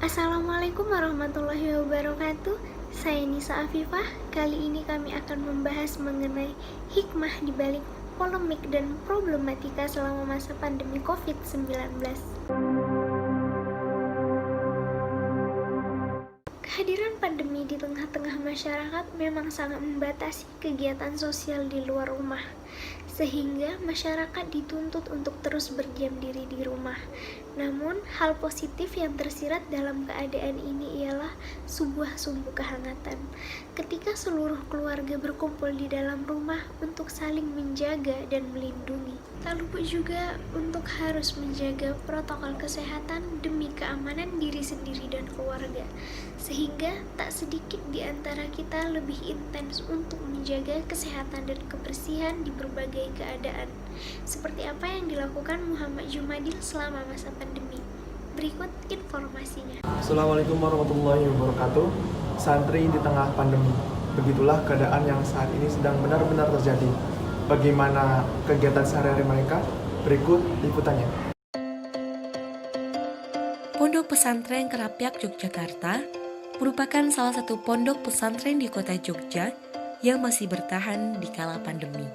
Assalamualaikum warahmatullahi wabarakatuh. Saya Nisa Afifah. Kali ini kami akan membahas mengenai hikmah di balik polemik dan problematika selama masa pandemi COVID-19. Kehadiran pandemi di tengah-tengah masyarakat memang sangat membatasi kegiatan sosial di luar rumah, sehingga masyarakat dituntut untuk terus berdiam diri di rumah. Namun, hal positif yang tersirat dalam keadaan ini ialah sebuah sumbu kehangatan. Ketika seluruh keluarga berkumpul di dalam rumah untuk saling menjaga dan melindungi. Tak lupa juga untuk harus menjaga protokol kesehatan demi keamanan diri sendiri dan keluarga. Sehingga tak sedikit di antara kita lebih intens untuk menjaga kesehatan dan kebersihan di berbagai keadaan. Seperti apa yang dilakukan Muhammad Jumadil selama masa pandemi. Berikut informasinya. Assalamualaikum warahmatullahi wabarakatuh. Santri di tengah pandemi. Begitulah keadaan yang saat ini sedang benar-benar terjadi. Bagaimana kegiatan sehari-hari mereka? Berikut liputannya. Pondok Pesantren Kerapiak Yogyakarta merupakan salah satu pondok pesantren di kota Jogja yang masih bertahan di kala pandemi.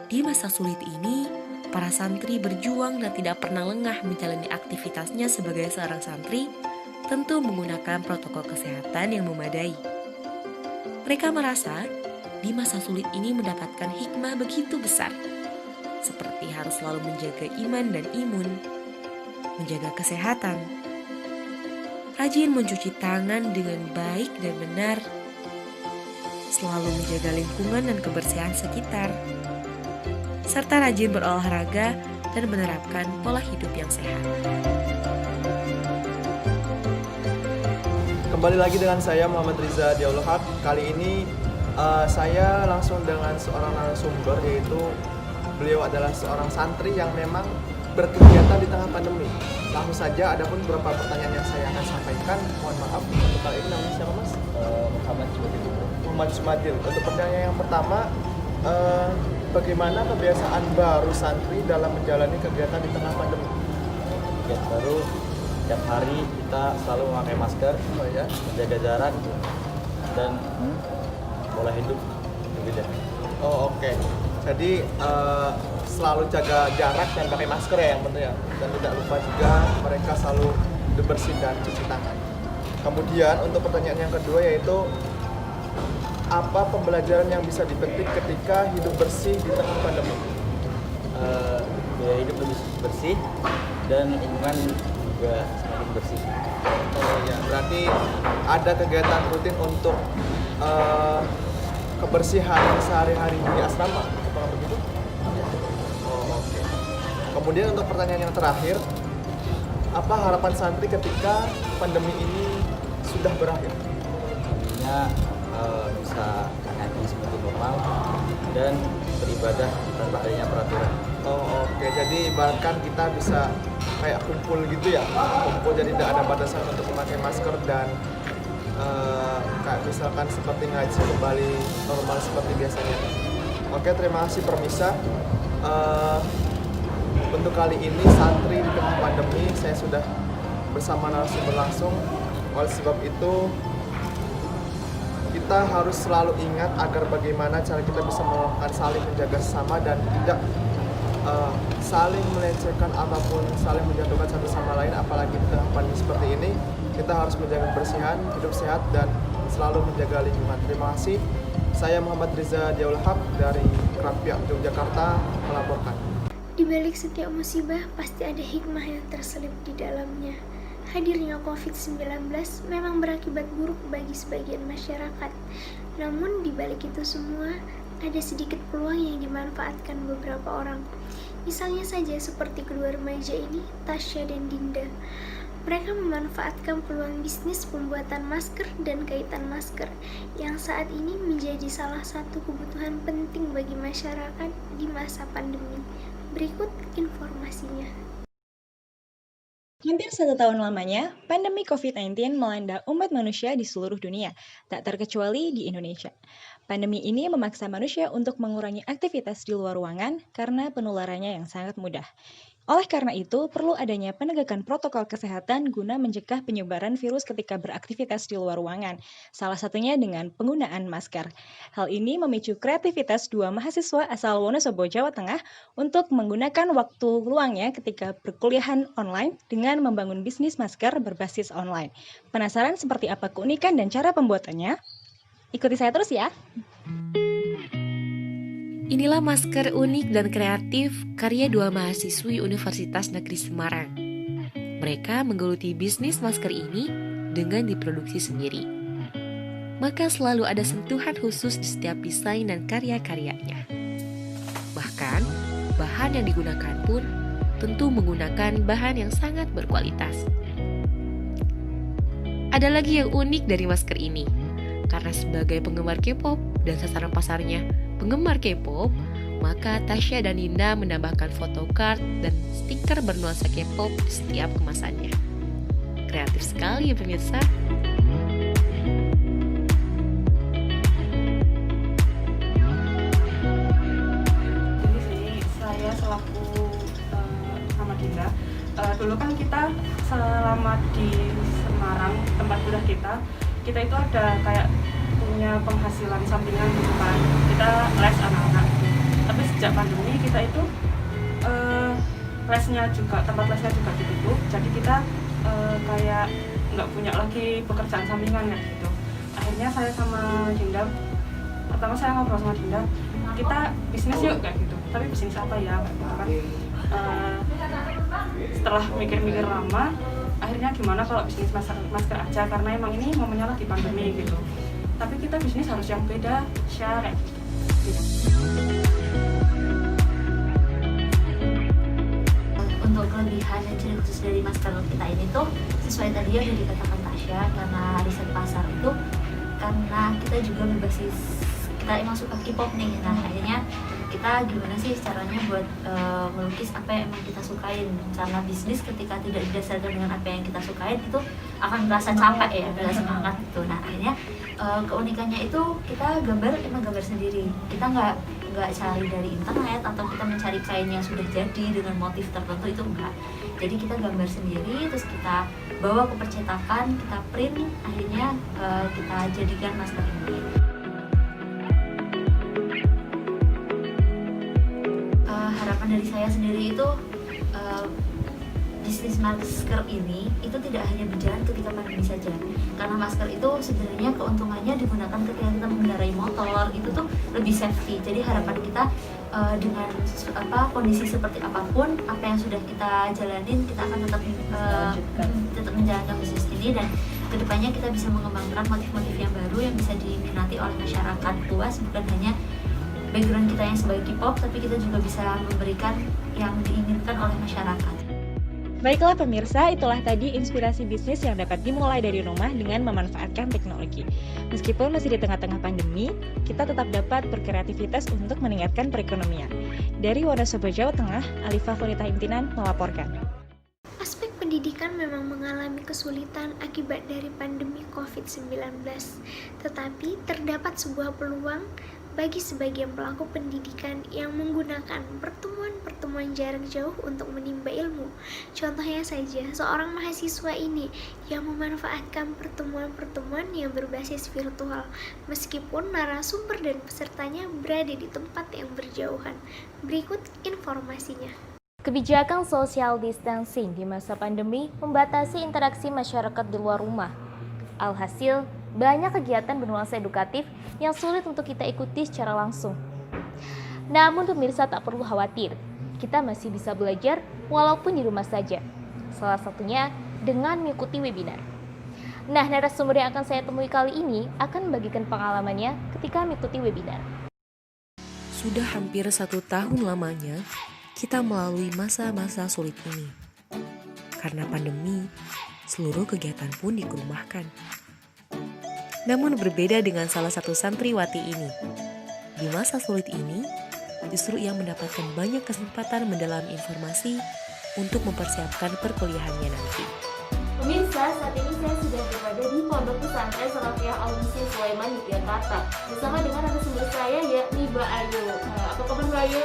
Di masa sulit ini, para santri berjuang dan tidak pernah lengah menjalani aktivitasnya sebagai seorang santri, tentu menggunakan protokol kesehatan yang memadai. Mereka merasa di masa sulit ini mendapatkan hikmah begitu besar, seperti harus selalu menjaga iman dan imun, menjaga kesehatan, rajin mencuci tangan dengan baik dan benar, selalu menjaga lingkungan dan kebersihan sekitar, serta rajin berolahraga dan menerapkan pola hidup yang sehat. Kembali lagi dengan saya Muhammad Riza Diaul Haq. Kali ini saya langsung dengan seorang narasumber, yaitu beliau adalah seorang santri yang memang berkegiatan di tengah pandemi. Langsung saja, ada pun beberapa pertanyaan yang saya akan sampaikan. Mohon maaf, untuk kali ini namanya siapa Mas? Muhammad Jumadil. Muhammad Jumadil. Untuk pertanyaan yang pertama, bagaimana kebiasaan baru santri dalam menjalani kegiatan di tengah pandemi? Kegiatan baru, setiap hari kita selalu memakai masker, Oh ya. menjaga jarak, dan pola hidup berbeda. Oh oke. Jadi selalu jaga jarak dan pakai masker ya yang penting ya. Dan tidak lupa juga mereka selalu bersih dan cuci tangan. Kemudian untuk pertanyaan yang kedua, yaitu apa pembelajaran yang bisa dipetik ketika hidup bersih di tengah pandemi? Gaya hidup lebih bersih dan lingkungan juga semakin bersih. Oh ya, berarti ada kegiatan rutin untuk kebersihan sehari-hari di asrama, apakah begitu? Oh oke. Kemudian untuk pertanyaan yang terakhir, apa harapan santri ketika pandemi ini sudah berakhir? Intinya bisa mengaji seperti normal dan beribadah tanpa adanya peraturan. Oh oke, jadi ibaratkan kita bisa kayak kumpul gitu ya, kumpul jadi tidak ada batasan untuk memakai masker dan kayak misalkan seperti ngaji kembali normal seperti biasanya. Oke, terima kasih Permisa. Untuk kali ini santri di tengah pandemi saya sudah bersama narasumber langsung. Oleh sebab itu kita harus selalu ingat agar bagaimana cara kita bisa melakukan saling menjaga sesama dan tidak saling melecehkan ataupun saling menjatuhkan satu sama lain, apalagi di tengah pandemi seperti ini. Kita harus menjaga kebersihan, hidup sehat, dan selalu menjaga lingkungan. Terima kasih. Saya Muhammad Riza Diaul Haq dari Kerapiak Yogyakarta melaporkan. Di balik setiap musibah pasti ada hikmah yang terselip di dalamnya. Hadirnya COVID-19 memang berakibat buruk bagi sebagian masyarakat. Namun di balik itu semua, ada sedikit peluang yang dimanfaatkan beberapa orang. Misalnya saja seperti kedua remaja ini, Tasya dan Dinda. Mereka memanfaatkan peluang bisnis pembuatan masker dan kaitan masker yang saat ini menjadi salah satu kebutuhan penting bagi masyarakat di masa pandemi. Berikut informasinya. Hampir 1 tahun lamanya, pandemi COVID-19 melanda umat manusia di seluruh dunia, tak terkecuali di Indonesia. Pandemi ini memaksa manusia untuk mengurangi aktivitas di luar ruangan karena penularannya yang sangat mudah. Oleh karena itu, perlu adanya penegakan protokol kesehatan guna mencegah penyebaran virus ketika beraktivitas di luar ruangan, salah satunya dengan penggunaan masker. Hal ini memicu kreativitas dua mahasiswa asal Wonosobo, Jawa Tengah untuk menggunakan waktu luangnya ketika perkuliahan online dengan membangun bisnis masker berbasis online. Penasaran seperti apa keunikan dan cara pembuatannya? Ikuti saya terus ya! Inilah masker unik dan kreatif karya dua mahasiswi Universitas Negeri Semarang. Mereka menggeluti bisnis masker ini dengan diproduksi sendiri. Maka selalu ada sentuhan khusus di setiap desain dan karya-karyanya. Bahkan, bahan yang digunakan pun tentu menggunakan bahan yang sangat berkualitas. Ada lagi yang unik dari masker ini, karena sebagai penggemar K-pop dan sasaran pasarnya penggemar K-pop, maka Tasya dan Dinda menambahkan photocard dan stiker bernuansa K-pop di setiap kemasannya. Kreatif sekali ya pemirsa. Jadi sini saya selaku sama Dinda. Dulu kan kita selama di Semarang tempat kuliah kita itu ada kayak punya penghasilan sampingan gitu kan, kita les anak-anak gitu. Tapi sejak pandemi kita itu tempat lesnya juga ditutup, jadi kita kayak nggak punya lagi pekerjaan sampingan ya gitu. Akhirnya saya sama Dinda, pertama saya ngobrol sama Dinda, kita bisnis yuk kayak gitu, tapi bisnis apa ya gitu kan. Setelah mikir-mikir lama, akhirnya gimana kalau bisnis masker aja, karena emang ini momennya lagi pandemi gitu. Tapi kita bisnis harus yang beda, share gitu. Untuk kelebihan dan ciri khusus dari masker kita ini tuh sesuai tadi yang dikatakan Tasya, karena riset pasar itu karena kita juga berbasis, kita emang suka K-pop nih. Nah akhirnya kita gimana sih caranya buat melukis apa yang emang kita sukain, karena bisnis ketika tidak didasarkan dengan apa yang kita sukain itu akan merasa capek ya, merasa semangat gitu. Nah akhirnya keunikannya itu kita gambar sendiri, kita nggak cari dari internet atau kita mencari kain yang sudah jadi dengan motif tertentu, itu enggak. Jadi kita gambar sendiri, terus kita bawa ke percetakan, kita print, akhirnya kita jadikan masker ini. Harapan dari saya sendiri itu bisnis masker ini itu tidak hanya berjalan ketika pandemi saja, karena masker itu sebenarnya keuntungannya digunakan ketika kita mengendarai motor, itu tuh lebih safety. Jadi harapan kita dengan kondisi seperti apapun, apa yang sudah kita jalanin, kita akan tetap menjalankan bisnis ini, dan kedepannya kita bisa mengembangkan motif-motif yang baru yang bisa diminati oleh masyarakat luas, bukan hanya background kita yang sebagai K-pop, tapi kita juga bisa memberikan yang diinginkan oleh masyarakat. Baiklah pemirsa, itulah tadi inspirasi bisnis yang dapat dimulai dari rumah dengan memanfaatkan teknologi. Meskipun masih di tengah-tengah pandemi, kita tetap dapat berkreativitas untuk meningkatkan perekonomian. Dari Wonosobo, Jawa Tengah, Alifah Funita Imtinan melaporkan. Aspek pendidikan memang mengalami kesulitan akibat dari pandemi COVID-19, tetapi terdapat sebuah peluang bagi sebagian pelaku pendidikan yang menggunakan pertemuan jarak jauh untuk menimba ilmu. Contohnya saja, seorang mahasiswa ini yang memanfaatkan pertemuan-pertemuan yang berbasis virtual, meskipun narasumber dan pesertanya berada di tempat yang berjauhan. Berikut informasinya. Kebijakan social distancing di masa pandemi membatasi interaksi masyarakat di luar rumah. Alhasil, banyak kegiatan bernuansa edukatif yang sulit untuk kita ikuti secara langsung. Namun pemirsa tak perlu khawatir, kita masih bisa belajar walaupun di rumah saja. Salah satunya dengan mengikuti webinar. Nah, narasumber yang akan saya temui kali ini akan membagikan pengalamannya ketika mengikuti webinar. Sudah hampir 1 tahun lamanya kita melalui masa-masa sulit ini. Karena pandemi, seluruh kegiatan pun dikerumahkan. Namun berbeda dengan salah satu santriwati ini. Di masa sulit ini, justru ia mendapatkan banyak kesempatan mendalami informasi untuk mempersiapkan perkuliahannya nanti. Pemirsa, saat ini saya sudah berada di Pondok Pesantren Salafiyah Al-Misri Sulaiman, Yogyakarta. Bersama dengan narasumber saya yakni Mbak Ayu. Apa kabar Mbak Ayu?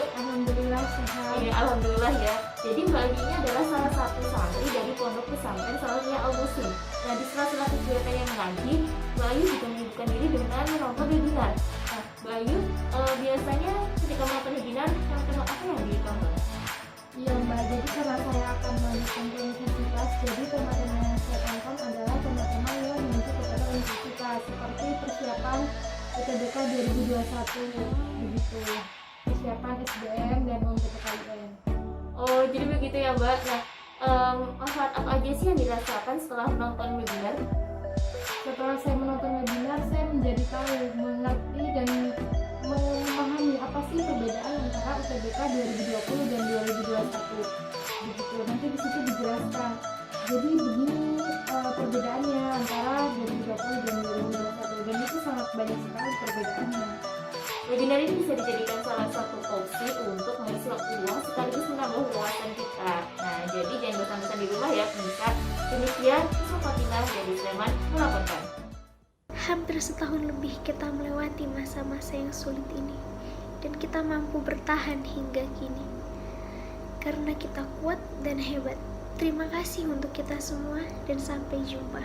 Alhamdulillah sehat. Alhamdulillah ya. Jadi Mbak Agi ini adalah salah satu santri dari Pondok Pesantren Salafiyah Al Muslim. Nah, di sela-sela kegiatan yang mengaji, Mbak Ayu juga menyibukkan diri dengan menonton webinar. Nah, Mbak Ayu biasanya ketika menonton webinar yang tema apa yang ditonton? Iya Mbak, jadi karena saya akan melanjutkan ke universitas, jadi tema-tema yang saya tonton adalah tema-tema yang menuju kepada universitas, seperti persiapan UTBK 2021, begitu. Persiapan SBM dan UMPTKIN. Oh, jadi begitu ya Mbak. Nah, manfaat apa aja sih yang dirasakan setelah menonton webinar? Setelah saya menonton webinar, saya menjadi tahu, mengerti dan memahami apa sih perbedaan antara UTBK 2020 dan 2021. Begitu. Nanti di situ dijelaskan. Jadi begini perbedaannya antara 2020 dan 2021, dan itu sangat banyak sekali perbedaannya. Webinar ini bisa dijadikan salah satu opsi untuk mengisi waktu luang sekaligus menambah wawasan kita. Nah, jadi jangan bosan-bosan di rumah ya pemirsa. Demikian, Sofatina dari Sleman melaporkan. Hampir setahun lebih kita melewati masa-masa yang sulit ini, dan kita mampu bertahan hingga kini. Karena kita kuat dan hebat. Terima kasih untuk kita semua, dan sampai jumpa.